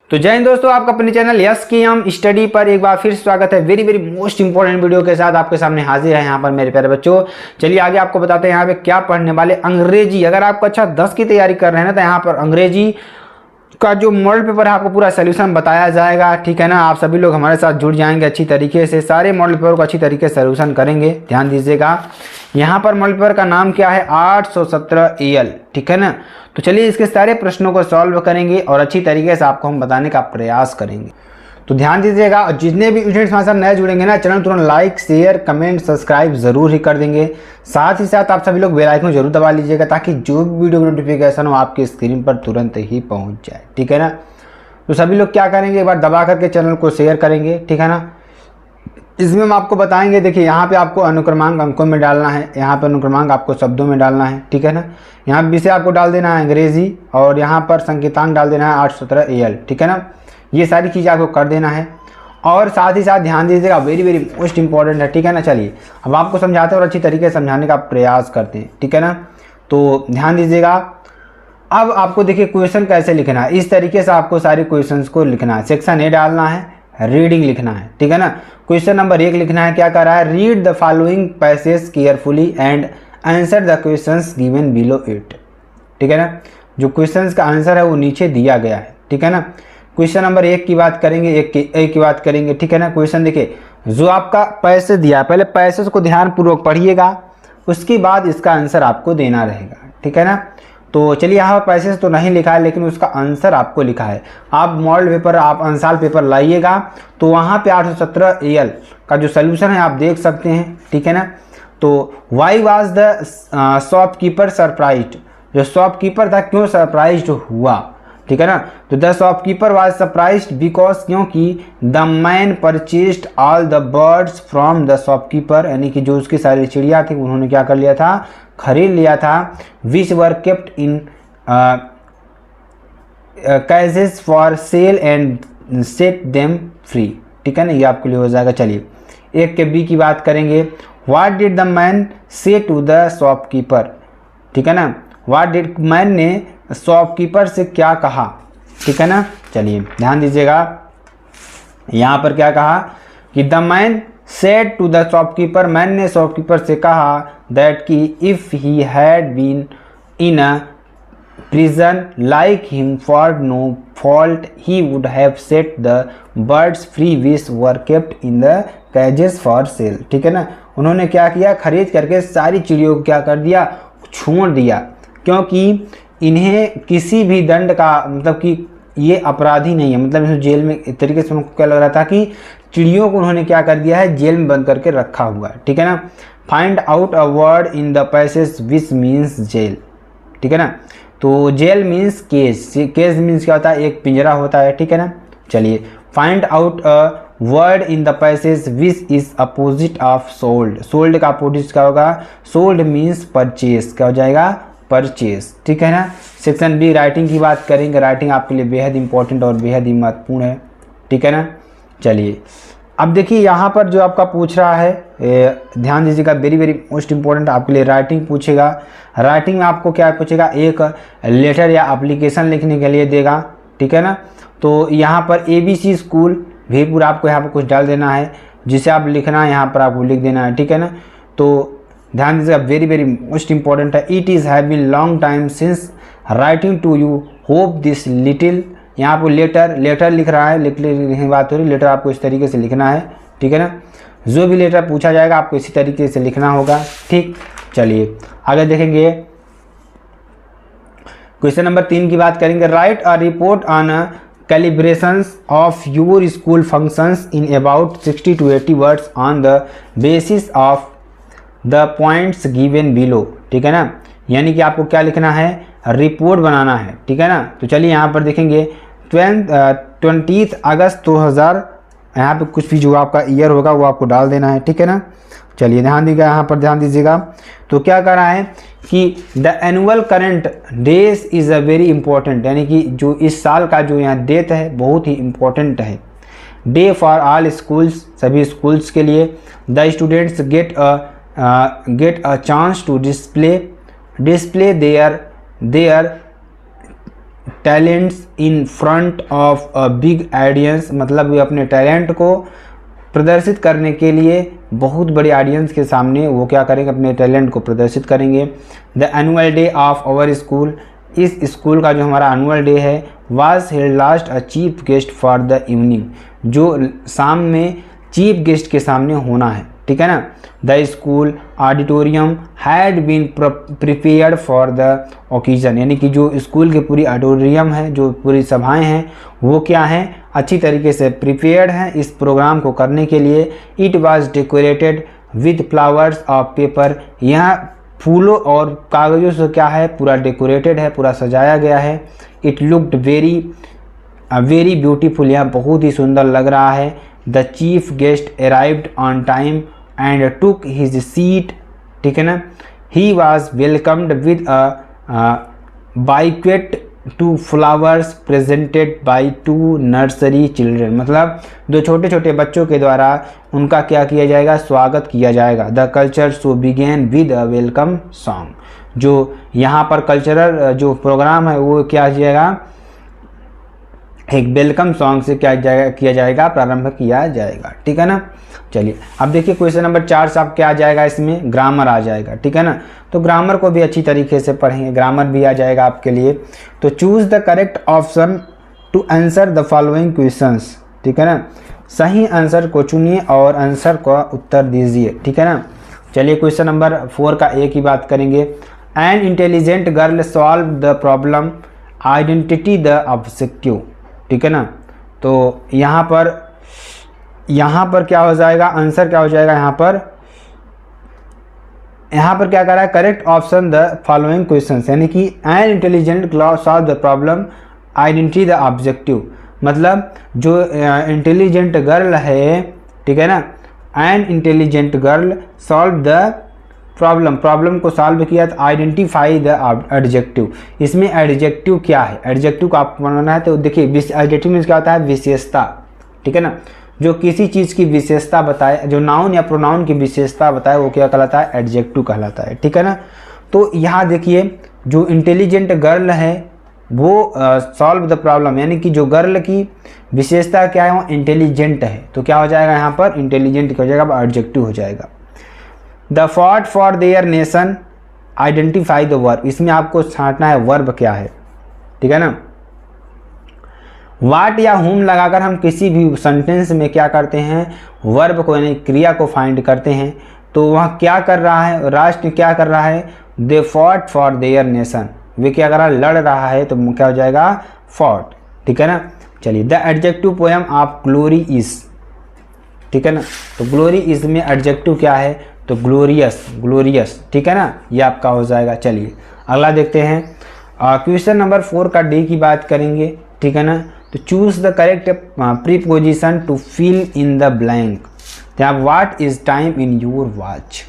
तो जय हिंद दोस्तों, आपका अपने चैनल यस की हम स्टडी पर एक बार फिर स्वागत है। Very very most important video के साथ आपके सामने हाजिर है यहाँ पर मेरे प्यारे बच्चों। चलिए आगे आपको बताते हैं यहाँ पे क्या पढ़ने वाले। अंग्रेजी, अगर आपको अच्छा 10 की तैयारी कर रहे हैं ना तो यहाँ पर अंग्रेजी का जो मॉडल पेपर है आपको पूरा सोल्यूशन बताया जाएगा। ठीक है ना, आप सभी लोग हमारे साथ जुड़ जाएंगे अच्छी तरीके से, सारे मॉडल पेपर को अच्छी तरीके से सोल्यूशन करेंगे। ध्यान दीजिएगा, यहाँ पर मॉडल पेपर का नाम क्या है, 817 EL। ठीक है ना, तो चलिए इसके सारे प्रश्नों को सॉल्व करेंगे और अच्छी तरीके से आपको हम बताने का प्रयास करेंगे। तो ध्यान दीजिएगा, और जितने भी स्टूडेंट्स हमारे साथ नए जुड़ेंगे ना, चैनल तुरंत लाइक शेयर कमेंट सब्सक्राइब जरूर ही कर देंगे। साथ ही साथ आप सभी लोग बेल आइकन जरूर दबा लीजिएगा ताकि जो भी वीडियो की नोटिफिकेशन हो आपकी स्क्रीन पर तुरंत ही पहुंच जाए। ठीक है ना, तो सभी लोग क्या करेंगे, एक बार दबा करके चैनल को शेयर करेंगे। ठीक है ना, इसमें हम आपको बताएंगे, देखिए यहाँ पे आपको अनुक्रमांक अंकों में डालना है, यहाँ पे अनुक्रमांक आपको शब्दों में डालना है। ठीक है ना, यहाँ विषय आपको डाल देना है अंग्रेजी और यहाँ पर संकेतांक डाल देना है 817 EL। ठीक है ना, ये सारी चीज़ें आपको कर देना है। और साथ ही साथ ध्यान दीजिएगा, वेरी वेरी मोस्ट इंपॉर्टेंट है। ठीक है ना, चलिए अब आपको समझाते हैं और अच्छी तरीके से समझाने का प्रयास करते हैं। ठीक है ना, तो ध्यान दीजिएगा, अब आपको देखिए क्वेश्चन कैसे लिखना है, इस तरीके से आपको सारे क्वेश्चन को लिखना है। सेक्शन ए डालना है, रीडिंग लिखना है। ठीक है ना, क्वेश्चन नंबर 1 लिखना है, क्या कर रहा है, read the following passage carefully and answer the questions given below it. ठीक है ना, जो क्वेश्चंस का आंसर है वो नीचे दिया गया है। ठीक है ना, क्वेश्चन नंबर 1 की बात करेंगे, एक की बात करेंगे। ठीक है ना, क्वेश्चन देखिए, जो आपका पैसेज दिया, पहले पैसेज को ध्यानपूर्वक पढ़िएगा, उसके बाद इसका आंसर आपको देना रहेगा। ठीक है ना, तो चलिए यहाँ पैसेज तो नहीं लिखा है लेकिन उसका आंसर आपको लिखा है। आप मॉडल पेपर, आप अंसाल पेपर लाइएगा तो वहाँ पे 817 EL का जो सोल्यूशन है आप देख सकते हैं। ठीक है ना, तो why was the shopkeeper surprised, जो शॉपकीपर था क्यों सरप्राइज्ड हुआ। ठीक है ना, तो the shopkeeper was surprised because, क्योंकि the man purchased all the birds from the shopkeeper, यानी कि जो उसकी सारी चिड़िया थी उन्होंने क्या कर लिया था, खरीद लिया था। Which were kept in cages for sale and set them free. ठीक है ना, ये आपके लिए हो जाएगा। चलिए एक के बी की बात करेंगे, व्हाट डिड द मैन से टू द शॉपकीपर। ठीक है ना, व्हाट डिड, मैन ने शॉपकीपर से क्या कहा। ठीक है ना, चलिए ध्यान दीजिएगा, यहाँ पर क्या कहा कि the man said to the shopkeeper, man ने शॉपकीपर से कहा दैट कि if he had been in a prison like him for no fault he would have set the birds free which were kept in the cages for sale. ठीक है ना, उन्होंने क्या किया, खरीद करके सारी चिड़ियों को क्या कर दिया, छोड़ दिया, क्योंकि इन्हें किसी भी दंड का, मतलब कि ये अपराधी नहीं है, मतलब इन्हें जेल में, एक तरीके से उनको क्या लग रहा था कि चिड़ियों को उन्होंने क्या कर दिया है, जेल में बंद करके रखा हुआ है। ठीक है ना, find out a word in the passage which means jail. ठीक है ना, तो jail means cage, cage means क्या होता है, एक पिंजरा होता है। ठीक है ना, चलिए find out a word in the passage which is opposite of sold, sold का अपोजिट क्या होगा, सोल्ड मीन्स परचेज, क्या हो जाएगा, परचेज। ठीक है ना, सेक्शन बी राइटिंग की बात करेंगे, राइटिंग आपके लिए बेहद इंपॉर्टेंट और बेहद ही महत्वपूर्ण है। ठीक है ना, चलिए अब देखिए यहाँ पर जो आपका पूछ रहा है, ध्यान दीजिएगा, वेरी वेरी मोस्ट इंपॉर्टेंट आपके लिए राइटिंग पूछेगा। राइटिंग में आपको क्या पूछेगा, एक लेटर या एप्लीकेशन लिखने के लिए देगा। ठीक है ना, तो यहाँ पर ABC स्कूल वीरपुर आपको यहाँ पर कुछ डाल देना है, जिसे आप लिखना है, यहाँ पर आपको लिख देना है। ठीक है ना, तो ध्यान दीजिएगा, वेरी वेरी मोस्ट इंपॉर्टेंट है। It is have been long time since writing to you hope this little, यहाँ पर लेटर लिख रहा है, लिखने की बात हो रही, लेटर आपको इस तरीके से लिखना है। ठीक है ना, जो भी लेटर पूछा जाएगा आपको इसी तरीके से लिखना होगा। ठीक, चलिए आगे देखेंगे, क्वेश्चन नंबर 3 की बात करेंगे, right a report on calibrations of your school functions in about 60 to 80 words on the basis of the points given below। ठीक है ना, यानी कि आपको क्या लिखना है, रिपोर्ट बनाना है। ठीक है ना, तो चलिए यहाँ पर देखेंगे 20 अगस्त 2000, यहाँ पे कुछ भी जो आपका ईयर होगा वो आपको डाल देना है। ठीक है ना, चलिए ध्यान दीजिएगा, यहाँ पर ध्यान दीजिएगा, तो क्या कर रहा है कि the annual current days is a very important, यानी कि जो इस साल का जो यहाँ डेट है बहुत ही इंपॉर्टेंट है। डे फॉर ऑल स्कूल्स, सभी स्कूल्स के लिए। The students get a chance to display their talents in front of a big audience, मतलब वे अपने टैलेंट को प्रदर्शित करने के लिए बहुत बड़ी ऑडियंस के सामने वो क्या करेंगे, अपने टैलेंट को प्रदर्शित करेंगे। The annual day of our school, इस स्कूल का जो हमारा एनुअल डे है, was held last a chief guest for the evening, जो शाम में चीफ गेस्ट के सामने होना है, ठीक है ना। The school auditorium had been prepared for the occasion, यानी कि जो स्कूल की पूरी ऑडिटोरियम है, जो पूरी सभाएं हैं, वो क्या हैं, अच्छी तरीके से प्रिपेयर्ड हैं इस प्रोग्राम को करने के लिए। It was decorated with flowers of paper, यहाँ फूलों और कागज़ों से क्या है, पूरा डेकोरेटेड है, पूरा सजाया गया है। इट लुक्ड वेरी ब्यूटीफुल, यहाँ बहुत ही सुंदर लग रहा है। The chief guest arrived on time and took his seat, ठीक है ना। He was welcomed with a bouquet to flowers presented by 2 nursery children, मतलब 2 छोटे छोटे बच्चों के द्वारा उनका क्या किया जाएगा, स्वागत किया जाएगा। The culture so began with a welcome song, जो यहाँ पर कल्चरल जो प्रोग्राम है वो क्या जाएगा, एक वेलकम सॉन्ग से क्या किया जाएगा, प्रारंभ किया जाएगा, ठीक है ना। चलिए अब देखिए क्वेश्चन नंबर 4 से आप क्या आ जाएगा, इसमें ग्रामर आ जाएगा, ठीक है ना। तो ग्रामर को भी अच्छी तरीके से पढ़ेंगे, ग्रामर भी आ जाएगा आपके लिए। तो choose the correct option to answer the following questions, ठीक है ना। सही आंसर को चुनिए और आंसर का उत्तर दीजिए, ठीक है ना। चलिए क्वेश्चन नंबर 4 का एक ही बात करेंगे। An intelligent girl solve the problem identity the objective, ठीक है ना। तो यहाँ पर क्या हो जाएगा, आंसर क्या हो जाएगा, यहाँ पर क्या कर रहा है, correct option the following questions, यानी कि an intelligent solve the problem identity the objective, मतलब जो इंटेलिजेंट गर्ल है, ठीक है ना, an intelligent girl solve the problem को सॉल्व किया, तो आइडेंटिफाई द एडजेक्टिव, इसमें एडजेक्टिव क्या है, एडजेक्टिव को आपको बनाना है। तो देखिए एडजेक्टिव मीन्स क्या होता है, विशेषता, ठीक है ना, जो किसी चीज़ की विशेषता बताए, जो नाउन या प्रोनाउन की विशेषता बताए, वो क्या कहलाता है, एडजेक्टिव कहलाता है, ठीक है ना। तो यहाँ देखिए जो इंटेलिजेंट गर्ल है वो सॉल्व द प्रॉब्लम, यानी कि जो गर्ल की विशेषता क्या है, वो इंटेलिजेंट है, तो क्या हो जाएगा यहाँ पर, इंटेलिजेंट हो जाएगा, एडजेक्टिव हो जाएगा। The fought for their nation identify the verb, इसमें आपको छांटना है वर्ब क्या है, ठीक है ना। वाट या हुम लगाकर हम किसी भी सेंटेंस में क्या करते हैं, वर्ब को यानी क्रिया को फाइंड करते हैं। तो वह क्या कर रहा है, राष्ट्र क्या कर रहा है, they fought for their nation, वे क्या कर रहा है, लड़ रहा है, तो क्या हो जाएगा, फॉट, ठीक है ना। चलिए the adjective poem of glory is, ठीक है ना। तो ग्लोरी इज में एडजेक्टिव क्या है, तो ग्लोरियस, ठीक है ना, ये आपका हो जाएगा। चलिए अगला देखते हैं, क्वेश्चन नंबर 4 का डी की बात करेंगे, ठीक है ना। तो choose the correct preposition to fill in the blank, यहाँ what is time in your watch,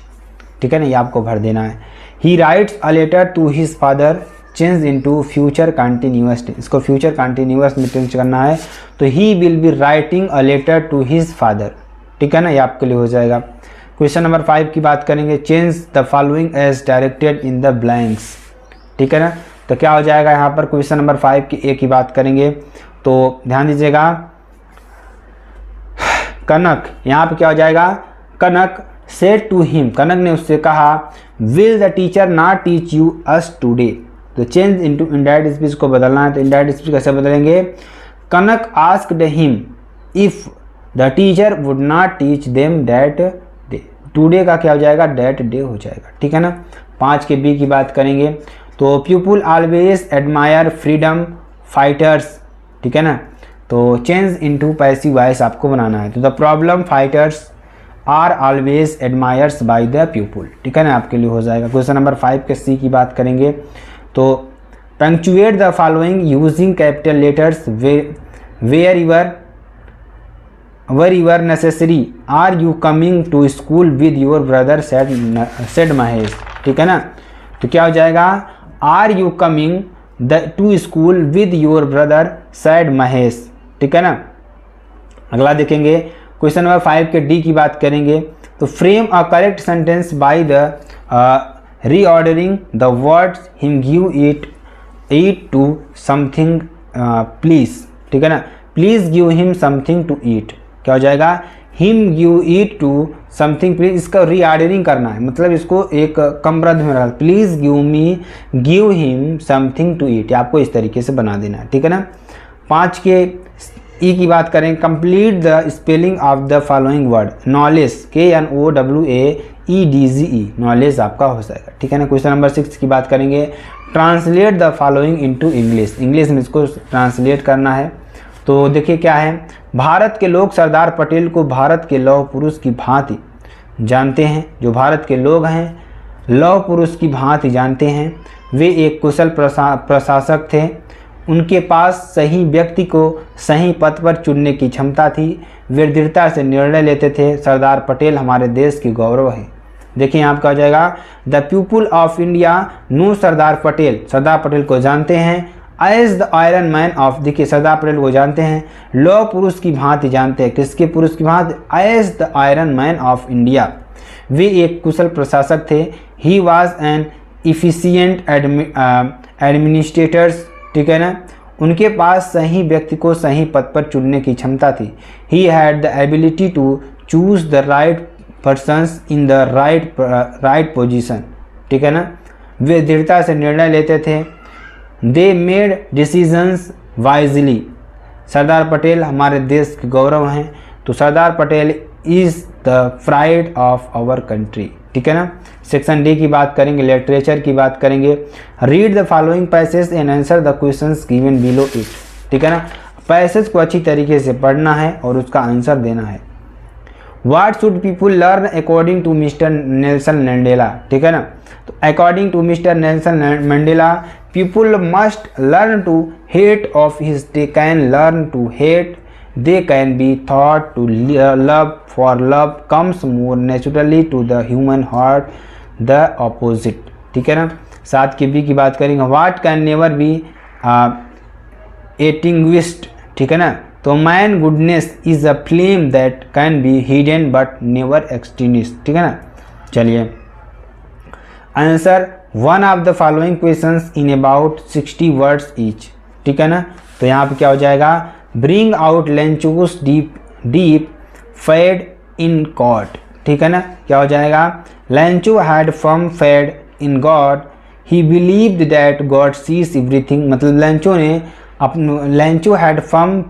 ठीक है ना, ये आपको भर देना है। He writes a letter to his father change into future continuous, इसको फ्यूचर कंटिन्यूअस में चेंज करना है, तो he will be writing a letter to his father, ठीक है ना, ये आपके लिए हो जाएगा। क्वेश्चन नंबर 5 की बात करेंगे, change the following as directed in the blanks, ठीक है ना। तो क्या हो जाएगा यहाँ पर, क्वेश्चन नंबर 5 की एक ही बात करेंगे, तो ध्यान दीजिएगा। कनक, यहाँ पे क्या हो जाएगा, Kanak said to him, Kanak ने उससे कहा, will the teacher not teach you us today, तो चेंज इनटू इनडायरेक्ट स्पीच को बदलना है, तो इनडायरेक्ट स्पीच कैसे बदलेंगे, Kanak asked him if the teacher would not teach them that day, today का क्या हो जाएगा, दैट डे हो जाएगा, ठीक है ना। 5 के बी की बात करेंगे, तो people always admire freedom fighters, ठीक है ना, तो चेंज इनटू पैसिव वॉइस आपको बनाना है, तो the problem fighters are always admires by the people, ठीक है ना, आपके लिए हो जाएगा। क्वेश्चन नंबर 5 के सी की बात करेंगे, तो punctuate the following using capital letters where your necessary, are you coming to school with your brother said Mahesh, ठीक है ना। तो क्या हो जाएगा, are you coming to school with your brother said Mahesh, ठीक है ना। अगला देखेंगे, क्वेश्चन नंबर 5 के डी की बात करेंगे, तो frame a correct sentence by the reordering the words him give it eat to something please, ठीक है ना, please give him something to eat, क्या हो जाएगा, him give eat to something please, इसका रीऑर्डरिंग करना है, मतलब इसको एक क्रमबद्ध में रखा, please give him something to eat, आपको इस तरीके से बना देना है, ठीक है ना। 5 के ई की बात करें, complete the spelling of the following word, knowledge, KNOWLEDGE, knowledge आपका हो जाएगा, ठीक है ना। क्वेश्चन नंबर 6 की बात करेंगे, translate the following into English, English में इसको ट्रांसलेट करना है। तो देखिए क्या है, भारत के लोग सरदार पटेल को भारत के लौह पुरुष की भांति जानते हैं, जो भारत के लोग हैं लौह पुरुष की भांति जानते हैं, वे एक कुशल प्रशासक थे, उनके पास सही व्यक्ति को सही पद पर चुनने की क्षमता थी, वे दृढ़ता से निर्णय लेते थे, सरदार पटेल हमारे देश की गौरव है। देखिए यहाँ आपका हो जाएगा, the people of India know Sardar Patel, Sardar Patel को जानते हैं, as the iron man of, देखिए सरदार पटेल को जानते हैं, लौह पुरुष की भांति जानते हैं, किसके पुरुष की भांति, as the iron man of India, वे एक कुशल प्रशासक थे, he was an efficient administrators, ठीक है ना, उनके पास सही व्यक्ति को सही पद पर चुनने की क्षमता थी, he had the ability to choose the right persons in the right position, ठीक है ना, वे दृढ़ता से निर्णय लेते थे, they made decisions wisely, Sardar Patel हमारे देश के गौरव हैं, तो Sardar Patel is the pride of our country, ठीक है ना। सेक्शन डी की बात करेंगे, लिटरेचर की बात करेंगे, read the following passage and answer the questions given below it, ठीक है ना, पैसेज को अच्छी तरीके से पढ़ना है और उसका आंसर देना है। What should people learn according to mister Nelson Mandela, ठीक है ना, तो according to mister Nelson Mandela people must learn to hate of his, they can learn to hate, they can be taught to love, for love comes more naturally to the human heart, the opposite, ठीक है ना। 7 के B की बात करेंगे, what can never be extinguished, ठीक है ना, तो man goodness is a flame that can be hidden but never extinguished, ठीक है ना। चलिए answer one of the following questions in about 60 words each, ठीक है ना, तो यहाँ पे क्या हो जाएगा, bring out Lencho's deep faith in God, ठीक है ना, क्या हो जाएगा, Lencho had firm faith in God, he believed that God sees everything, मतलब Lencho had firm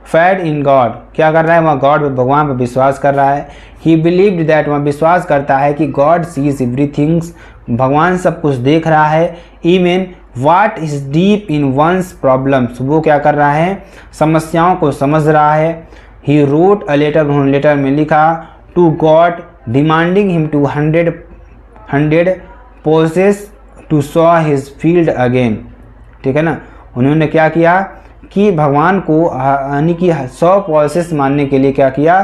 faith in God, क्या कर रहा है वह, गॉड भगवान पर विश्वास कर रहा है, ही बिलीव्ड दैट वह विश्वास करता है कि गॉड सीज एवरीथिंग्स, भगवान सब कुछ देख रहा है, even what is deep in one's problems, वो क्या कर रहा है, समस्याओं को समझ रहा है, ही रोट अ लेटर, उन्होंने लेटर में लिखा, to God demanding him to 100 pesos to sow his field again, ठीक है ना, उन्होंने क्या किया कि भगवान को यानी कि 100 पॉसेस मानने के लिए क्या किया,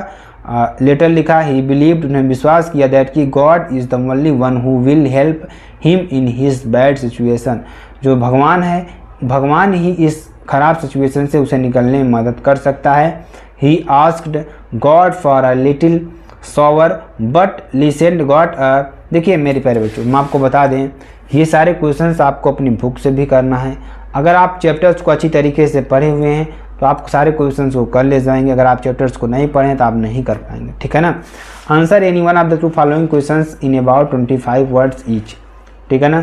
लेटर लिखा, ही बिलीव्ड, उन्हें विश्वास किया दैट कि God is the only one who will help him in his bad situation, जो भगवान है, भगवान ही इस खराब सिचुएशन से उसे निकलने में मदद कर सकता है। He asked God for a little shower but लिसेंड God, देखिए मेरे प्यारे बच्चों हम आपको बता दें ये सारे क्वेश्चंस आपको अपनी बुक से भी करना है, अगर आप चैप्टर्स को अच्छी तरीके से पढ़े हुए हैं तो आप सारे क्वेश्चंस को कर ले जाएंगे, अगर आप चैप्टर्स को नहीं पढ़ें तो आप नहीं कर पाएंगे, ठीक है ना। Answer any one of the two following questions in about 25 words each, ठीक है ना।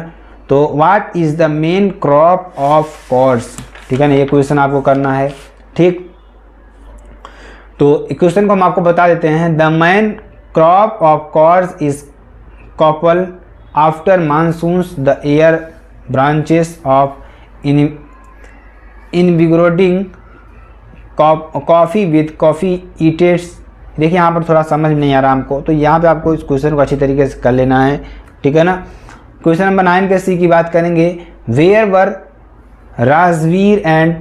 तो what is the main crop of Coorg, ठीक है ना, ये क्वेश्चन आपको करना है, ठीक। तो क्वेश्चन को हम आपको बता देते हैं, the main crop of Coorg's is coffee after monsoons the air branches of invigorating coffee with coffee eaters, देखिए यहाँ पर थोड़ा समझ नहीं आ रहा हमको, तो यहाँ पे आपको इस क्वेश्चन को अच्छी तरीके से कर लेना है, ठीक है ना। क्वेश्चन नंबर 9 के सी की बात करेंगे, where were Rajveer and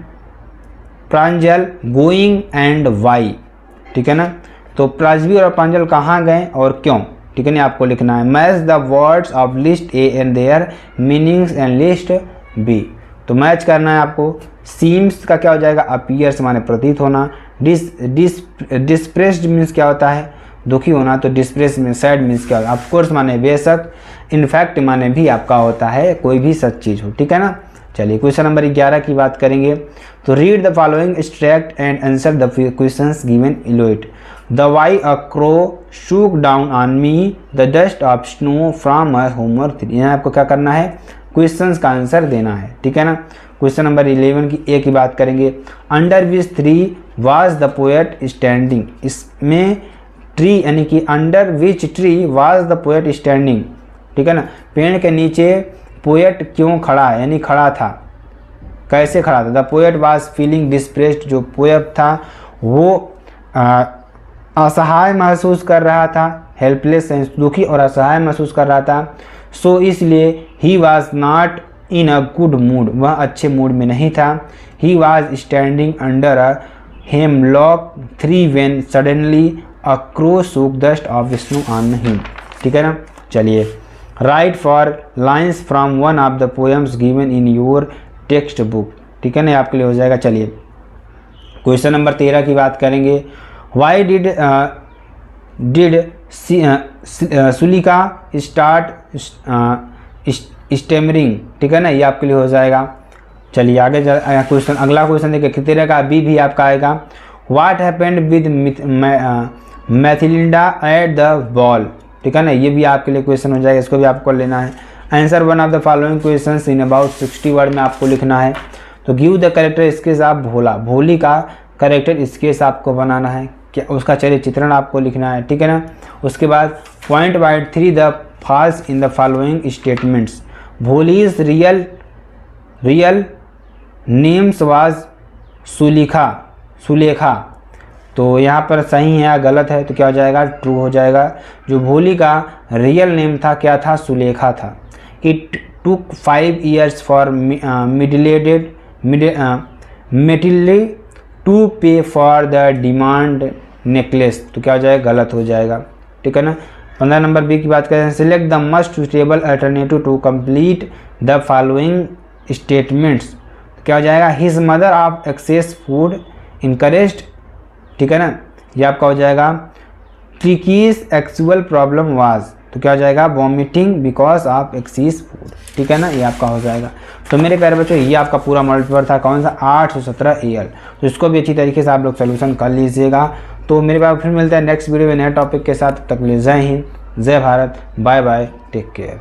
Pranjal going and why, ठीक है ना, तो राजवीर और प्रांजल कहाँ गए और क्यों, ठीक है ना, आपको लिखना है। Match the words of list A and their meanings and list B, तो मैच करना है आपको। सीम्स का क्या हो जाएगा, अपीयर्स माने प्रतीत होना, डिस्प्रेस्ड मीन्स क्या होता है, दुखी होना, तो डिस्प्रेस में सैड मीन्स क्या होता है, ऑफकोर्स माने बेशक, इनफैक्ट माने भी आपका होता है कोई भी सच चीज़ हो, ठीक है ना। चलिए क्वेश्चन नंबर 11 की बात करेंगे। तो read the following extract and answer the questions given below it. The why a crow shook down on me the dust of snow from my homework 3। यहाँ आपको क्या करना है, क्वेश्चंस का आंसर देना है, ठीक है ना। क्वेश्चन नंबर 11 की ए की बात करेंगे। Under which tree was the poet standing. इसमें ट्री यानी कि under which tree was the poet standing, ठीक है ना। पेड़ के नीचे पोएट क्यों खड़ा है, यानी खड़ा था, कैसे खड़ा था। The poet was feeling depressed. जो पोएट था वो असहाय महसूस कर रहा था, हेल्पलेस दुखी और असहाय महसूस कर रहा था। सो इसलिए he was not in a good mood, वह अच्छे मूड में नहीं था। He was standing under a hemlock tree when suddenly a crow shook dust of snow on him, ठीक है ना। चलिए right for lines from one of the poems given in your text book, ठीक है ना, आपके लिए हो जाएगा। चलिए क्वेश्चन नंबर 13 की बात करेंगे। वाई डिड सुलिका स्टार्ट स्टेमरिंग, ठीक है ना, ये आपके लिए हो जाएगा। चलिए आगे क्वेश्चन, अगला क्वेश्चन देखिए 13 का बी भी आपका आएगा। What happened with Matilda at the ball, ठीक है ना, ये भी आपके लिए क्वेश्चन हो जाएगा, इसको भी आपको लेना है। Answer one of the following questions in about 60 word में आपको लिखना है। तो give the character sketch of Bhola, Bholi का कैरेक्टर स्केच आपको बनाना है, क्या उसका चरित्र चित्रण आपको लिखना है, ठीक है ना। उसके बाद point wide 3 the falls in the following statements. Bholi's real names was Sulekha, तो यहाँ पर सही है या गलत है, तो क्या हो जाएगा, ट्रू हो जाएगा। जो भोली का रियल नेम था क्या था, सुलेखा था। It took 5 years for Matilda to pay for the diamond necklace, तो क्या हो जाएगा, गलत हो जाएगा, ठीक है ना। 15 नंबर बी की बात करें। Select the most suitable alternative to complete the following statements, क्या हो जाएगा, his mother of excess food encouraged, ठीक है ना, ये आपका हो जाएगा। ट्रिकीज एक्चुअल प्रॉब्लम वाज, तो क्या हो जाएगा, vomiting because of excess food, ठीक है ना, ये आपका हो जाएगा। तो मेरे प्यारे बच्चों ये आपका पूरा मॉडल पेपर था, कौन सा 817 AL। तो इसको भी अच्छी तरीके से आप लोग सोल्यूशन कर लीजिएगा। तो मेरे पास फिर मिलता है नेक्स्ट वीडियो में नए टॉपिक के साथ। तब तक के लिए जय हिंद, जय Bharat, bye bye, take care.